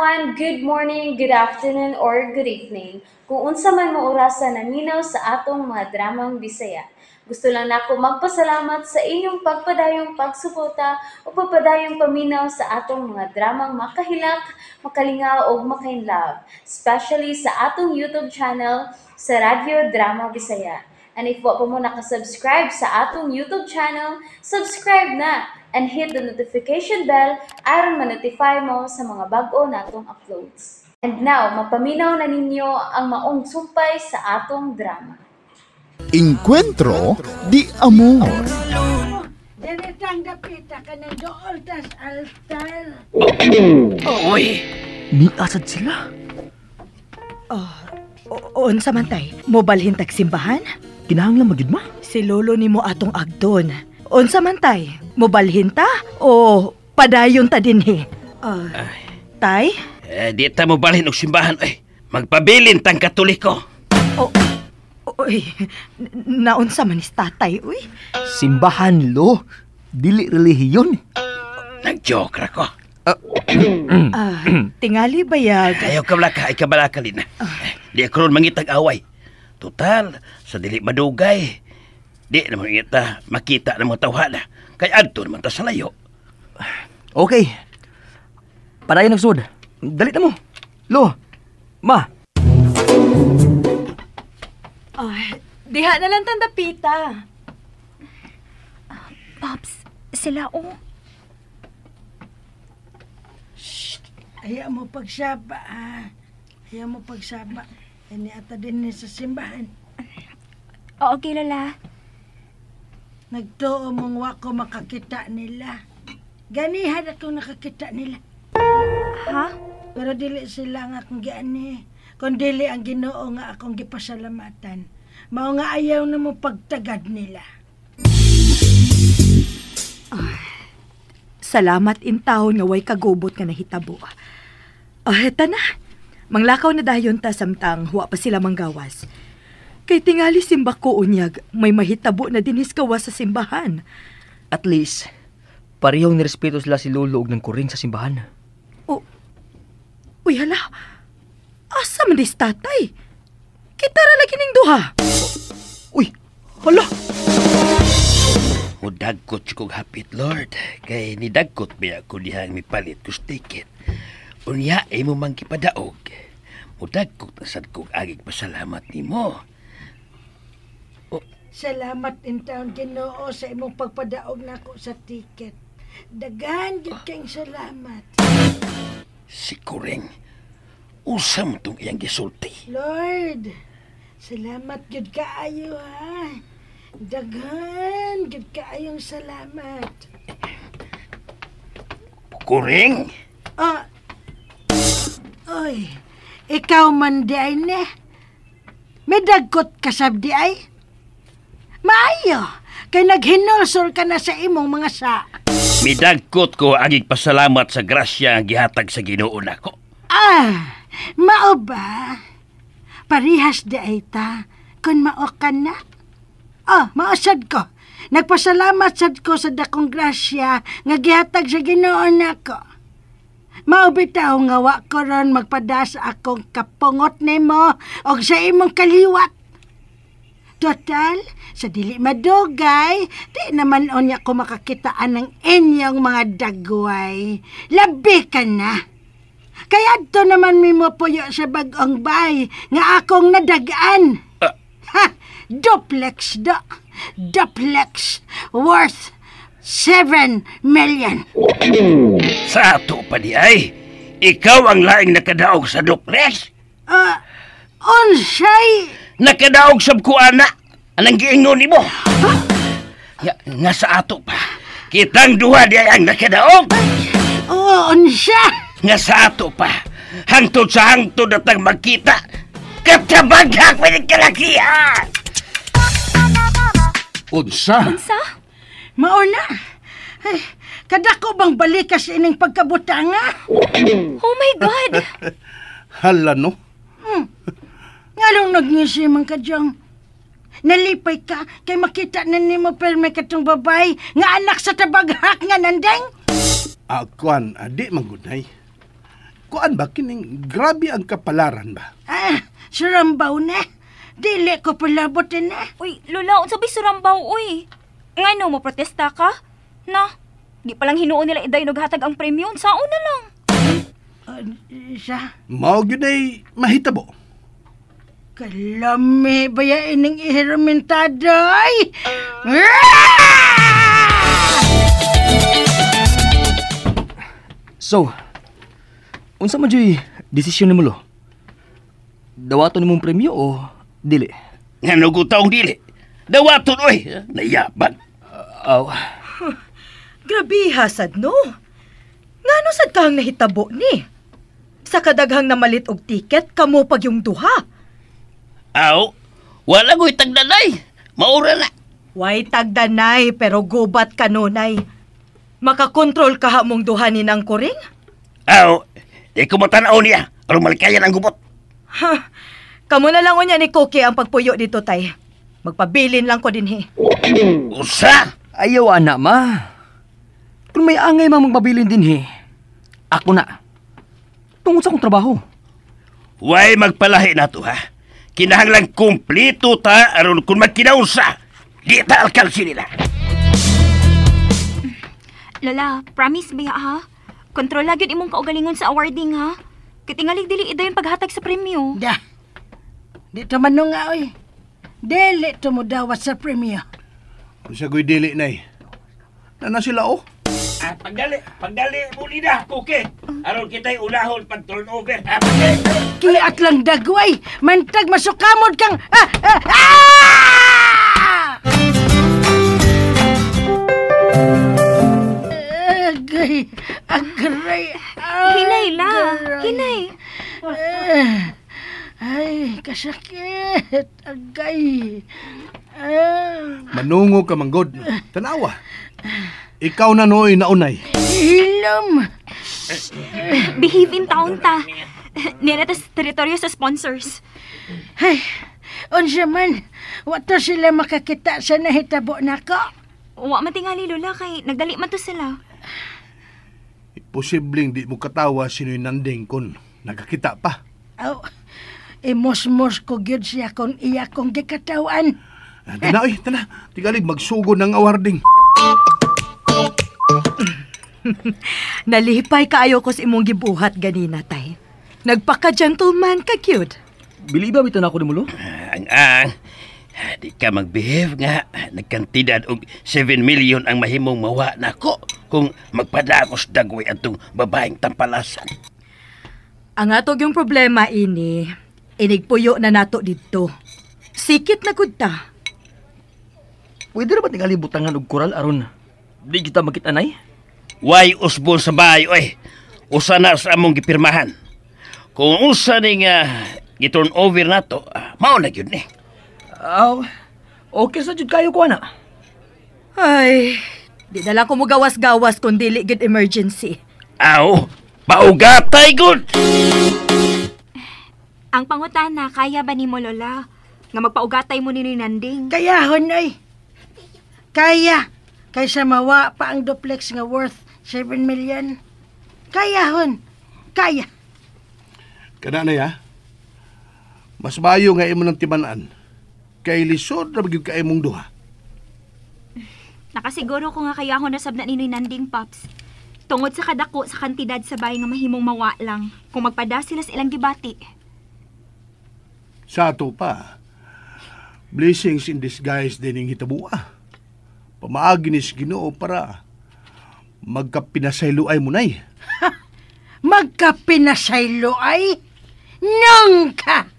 everyone, good morning, good afternoon, or good evening. Kung unsa man mo orasan naminaw sa atong mga dramang Bisaya. Gusto lang nako magpasalamat sa inyong pagpadayong pagsuporta o pagpadayong paminaw sa atong mga dramang makahilak, makalingaw o makainlove, especially sa atong YouTube channel sa Radyo Drama Bisaya. And if wa pa mo nakasubscribe sa atong YouTube channel, subscribe na and hit the notification bell aron ma-notify mo sa mga bag-o natong uploads. And now, mapaminaw na ninyo ang maong sumpay sa atong drama. Encuentro di Amor. Diretang dapita ka ng dool tas altar. Oy, ni asad sila. Unsa man tay? Mobalhin tag simbahan? Kinahanglan magid ma. Si lolo nimo atong agdon. Unsa man tay? Mobalhin ta o padayon ta dinhi? Tay? Di ta mo balhin og simbahan ay. Magpabilin tang Katoliko. Uy, naunsa man is tatay, uy? Simbahan lo, dili relihiyon. Nag-joke ra ko. Tingali bayag. Ayaw ka blaka, ay kabalakalin na. Di ako ron mangitag away. Total, sa dili madugay. Di naman kita makita na mga tawhana. Kaya adto naman ta sa layo. Okay. Padayon nagsud. Dali na mo. Lo, ma. Diha na lang tandapita. Pops, sila o. Ayaw mo pagsaba, Ayaw mo pagsaba. Ini ata din sa simbahan. Oo, kilala. Nagtuo mong wako makakita nila. Ganihan akong nakakita nila. Ha? Pero dili sila nga akong giani. Kung dili ang Ginoo nga akong gipasalamatan. Mao nga ayaw na mo pagtagad nila. Salamat in taon nga way kagubot nga nahitabo. Heta na. Manglakaw na dayon ta samtang huwa pa sila manggawas. Kay tingali simba ko unyag, may mahitabo na dinis kawas sa simbahan. At least, parehong nirespeto sila si Lolo og ng kuring sa simbahan. Uy, hala. Asa man dis tatay? Kita ra lagi ning duha. Uy, hala. Mudagkot si kong hapit, Lord. Kay nidagkot ba ako dihang mipalit kus ticket. Unya ay mo mangkipadaog. Mudagkot na sad kong agig pasalamat ni mo. Salamat in taon Ginoo sa imong pagpadaog nako sa ticket. Daghan gyud kayong salamat. Si Kuring, usam tong iyang gisulti. Lord, salamat gyud kaayo ha. Daghan gyud kaayong salamat. Kuring? Oy, ikaw man di ay ne. May dagkot kasab di ay. Maayo, kay naghinulsol ka na sa imong mga sa. Midagkot ko agig pasalamat sa grasya ang gihatag sa Ginoo nako. Mao ba? Parihas di ay ta, kung mao ka na. Maasad ko. Nagpasalamat sad ko sa dakong grasya nga gihatag sa Ginoo nako. Mao bitaw nga wa ko ron magpadas akong kapungot nimo og sa imong kaliwat. Total, sa dili madugay, di naman unya ko makakitaan ng inyong mga dagway. Labi ka na. Kaya ito naman mimo puyo sa bagong bay nga akong nadagaan. Duplex do. Duplex worth 7 million. Sa ato pa di ay, ikaw ang laing nakadaog sa duplex? Unsay? Nakadaog sab ko ana. Anang giingon nimo? Nga sa ato pa. Kitang duha di ay ang nakadaog. Unsa? Nga sa ato pa. Hangtod sa hangtod atang magkita. Katabaghak pa ng kalakihan. Unsa? Mauna. Ay, kadako bang balikas ining pagkabutanga? Oh my God! Hala no? Ngalong nagngisi man ka diyang. Nalipay ka kay makita na nimo perme katong babay nga anak sa tabaghak nga nandeng. Akuan, adi manggunay. kuan ba kining grabe ang kapalaran ba? Surambaw na. Dili ko palabot na. Uy, Lola, unsa bay surambaw, uy? Ngano mo protesta ka? Na, di palang hinuon nila iday naghatag ang premyo. Saon na lang. Sa Mao gyud ay mahitabo. kalami baya ining ihiramintaday. So, unsa man jud desisyon nimo lo? Dawaton nimong premyo o dili? Nga nagutaong dili. Dawaton, oy. Nayabag. Aw, Grabe hasad no. Ngano sad kang nahitabo ni? Sa kadaghang namalit og tiket kamo pag yung duha. Aw, wala ko'y tagdanay. Maura na. Way tagdanay pero gubat kanunay. Makakontrol ka mong duha ni nang kuring? Aw, di ko matanaw niya. Aron malikayan ang gubot. Ha, kamo na lang unya ni Cookie ang pagpuyo dito tay. Magpabilin lang ko dinhi. Usa? ayaw ana ma. Kung may angay mang magpabilin din ako na. Tungod sa akong trabaho. Way magpalahi na to, ha? Kinahanglang kumplito ta aron kung magkinaunsa. Di ta alkalsi nila. Lola, promise ba ha? Kontrol lagi imong kaugalingon sa awarding ha? Kitingalig dili iday yung paghatag sa premyo. Da. Di to manong nga, oy. Dili to mo dawat sa premyo. Unsa goy dili nay? Nana sila oh. Pagdali muli na, Cookie. Aron kita'y ulahon pag turnover. Kiat lang dagway. Mantag masukamod kang... Agay. Agray. Hinay la. Hinay. Ay, kasakit. Agay. Manungo ka manggod. Tanawa. Ikaw na nooy naunay. Hilom. Behave in town ta. Nila ta sa teritoryo sa sponsors. Ay, unsa man. Wato sila makakita sa nahitabo nako. Wa man tingali Lola kay nagdali man to sila. Posibleng di mo katawa sino'y nanding kon nagkakita pa. Aw, imos-mos ko gyud siya kung iya kong gikatawan. Tana oy, tana. Tigalig magsugod ng awarding. Nalipay kaayo ko sa imong gibuhat ganina tay. Nagpaka-gentleman ka cute. Biliba bitan ako ni mulo. Di ka mag-behave nga. Nagkantidad og 7 million ang mahimong mawa nako kung magpadakos dagway atong babaeng tampalasan. Ang atog yung problema ini, inigpuyo na nato dito. Sikit na gud ta. Pwede na ba tingali butangan og koral aron di kita makitanay? Way usbon sa bahay, oy. Usa na sa among gipirmahan. Kung usa ni nga giturn over na to, mao na yun eh. Aw, okay sa jud kayo ko ana. Ay, di na lang ko mo gawas-gawas kung dili gid emergency. Aw, paugatay good. Ang pangutana, kaya ba ni mo Lola? Nga magpaugatay mo ni Nanding? Kayahon ay. Kaya. Kaysa mawa pa ang duplex nga worth 7 million. Kayahon. Kaya. Kana na ya. Mas maayo nga imo ng timan-an. Kay lisod ra gyud ka imong duha. Nakasiguro ko nga kaya ako nasabna ni Nanding, Pops. Tungod sa kadako sa kantidad sa bahay nga mahimong mawa lang kung magpada sila sa ilang gibati. Sa ato pa. Blessings in disguise din ang hitabua. Pamaagi ni Ginoo para magkapinasaylo ay munay. Magkapinasaylo ay nang ka.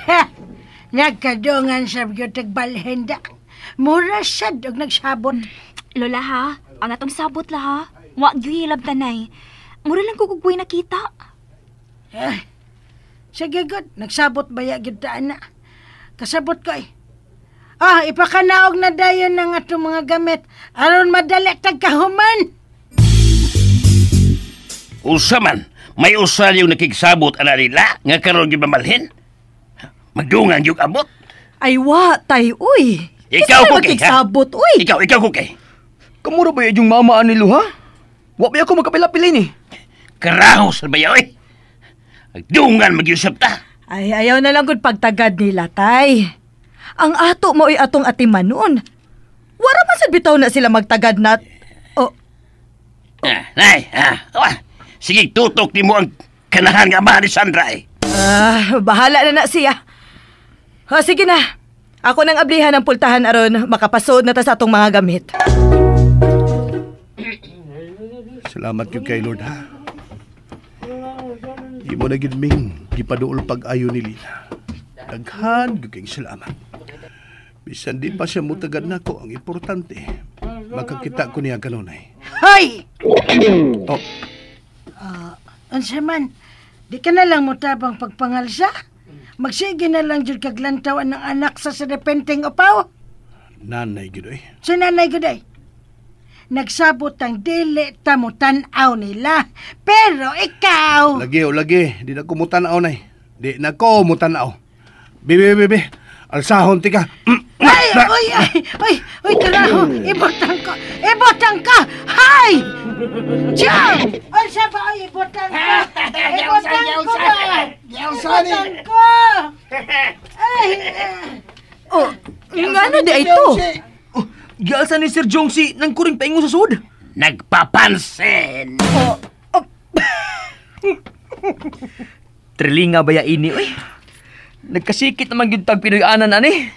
Ha! Nagkadungan sa biyotag balhenda. Mura sad og nagsabot. Lola ha, ang atong sabot la ha. Wa gyud tanay. Mura lang kugugboy nakita. Sige good, nagsabot baya gyud ta ana. Kasabot ko eh. Ipakanaog na dayon ng atong mga gamit aron madali tagkahuman. Usa man, may usa yung nakigsabot ana nila nga karon gyud mamalhin. Magdungan yung abot. Ay wa tay uy. Ikaw, Kasi Cookie, ha? makiksabot, uy. Ikaw, Cookie. Kamura ba yung mama nilo, ha? Wa ba ako magkapila-pili ni? Karahos na ba yaw eh? Agdungan mag-iusap ta. Ay, ayaw na lang gud pagtagad nila, tay. Ang ato mo ay atong atimanon. Wara man sad bitaw na sila magtagad na. Oh, Nay, sige, tutok ni mo ang kanahan nga amahan ni Sandra eh. bahala na siya. Sige na. Ako nang ablihan ng pultahan aron makapasod na ta sa atong mga gamit. Salamat yun kay Lord, ha? Imo na gidming gipaduol pag-ayo ni Lina. Daghan gyud kay salamat. Bisan di pa siya mutagad nako, ang importante makakita ko niya kanunay. Hoy! Oh, Unsa man, di ka na lang mutabang pagpangalsa? Magsige na lang jud kag lantawan ng anak sa repenteng upaw. nanay gyud eh. Si nanay guday. Nagsabot ang dili tamo tan-aw nila. Pero ikaw... Lagi, di na ko mutanaw nay. Di na ko mutanaw. Bibi, alsahon tika. Ay, karaho, ibotang ka, hay! Diyan! Ay, siya ba, ay, ibotang ka! Ibotang ko ba? Ibotang ko! Ay, Oh, ngano di ay ito? Oh, gialsa ni Sir Jongsi nang kuring paingo sa sud. Nagpapansin. Trilinga baya ini, uy. Nagkasikit naman yung tag Pinoy-anan, ani.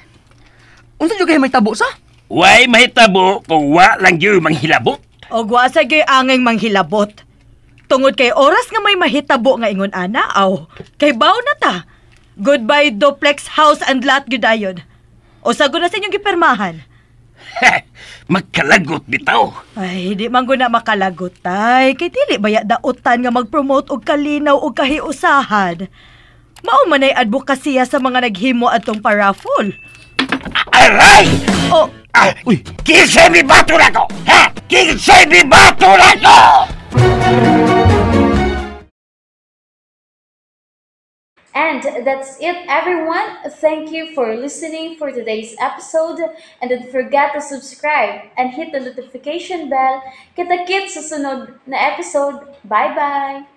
Unsa yung kayo may tabo sa? Way mahitabo kung wa lang yun manghilabot. O gwasa gyud angay manghilabot. Tungod kay oras nga may mahitabo nga ingon ana, aw. Kay baw na ta. Goodbye duplex house and lot gyud ayon. O sago na sa inyong gipermahan. Magkalagot bitaw. Ay, di man guna makalagot, tay. Kay dili baya daotan nga mag-promote og kalinaw og kahiusahan. Mao man ay advokasya sa mga naghimo atong paraffol. Aray! Oh, Uy, Kinsay mi bato na ko? Ha? Kinsay mi bato na ko? And that's it, everyone. Thank you for listening for today's episode. And don't forget to subscribe and hit the notification bell. Kita-kits sa sunod na episode. Bye-bye!